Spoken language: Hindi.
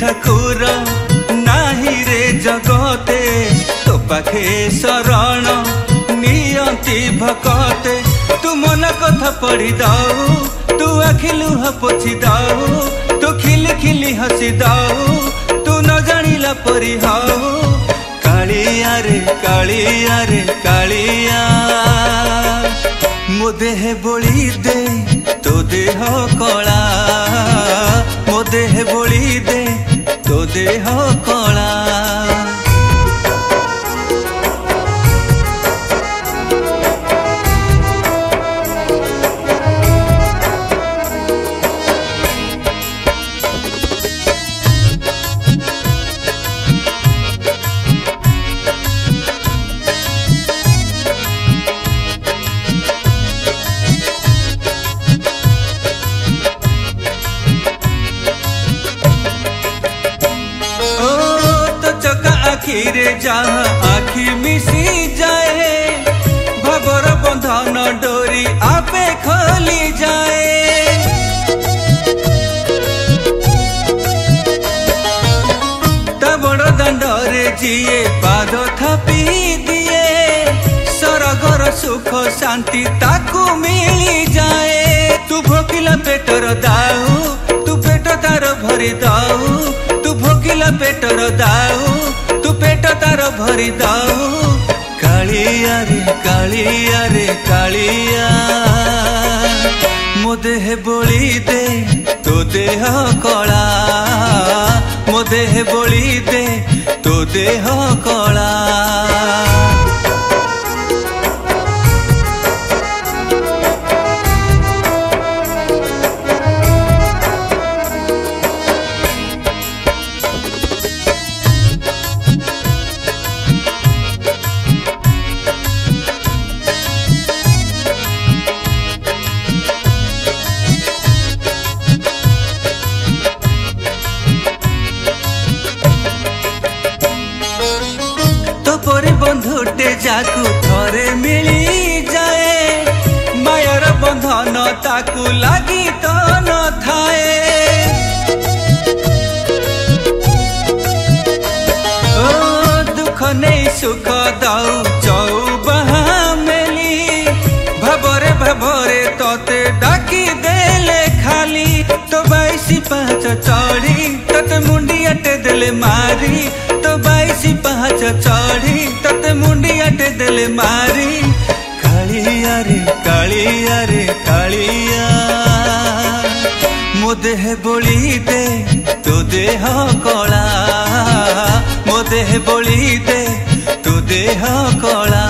ठाकुर नाही रे जगते तो पाखे शरण नियंती भकते तू मन कथा पढ़ी दाऊ तू आखि लुह पोछि दाऊ तू खिली खिली हसी दाऊ तू न जानिला परी हाऊ कालिया रे कालिया रे कालिया मो देह बोली दे तो देह कला मो देह बोली दे तो देह कला आखिरे जहाँ आखि मिसी जाए भवर बंधन डोरी आपे खोली जाए तबड़ दंडरे जिए पाद थापी दिए सरगर सुख शांति ताकू मिली जाए तू भोकिला पेटर दाऊ तू पेट तार भरी दाऊ तू भोकिला पेटर दाऊ तू पेट तार भरी दाऊ कालिया रे कालिया रे कालिया मो देह बोली दे तो देह कला मो देह बोली दे तो देह कला बंधुटे जाकू थरे मिली जाए मायर बंधन ताकू लगी तो न थाए ओ दुख नहीं सुख दाऊ चौबाहा मेली भवरे तोते डाकी देले खाली तो 22 चढ़ी तते मुंडियाटे देले मारी तो 22 चढ़ी तते मुंडियाटे देले मारी कालिया रे कालिया रे कालिया मो देह बोली दे तो देह कला मो देह बोली दे तो देह कला।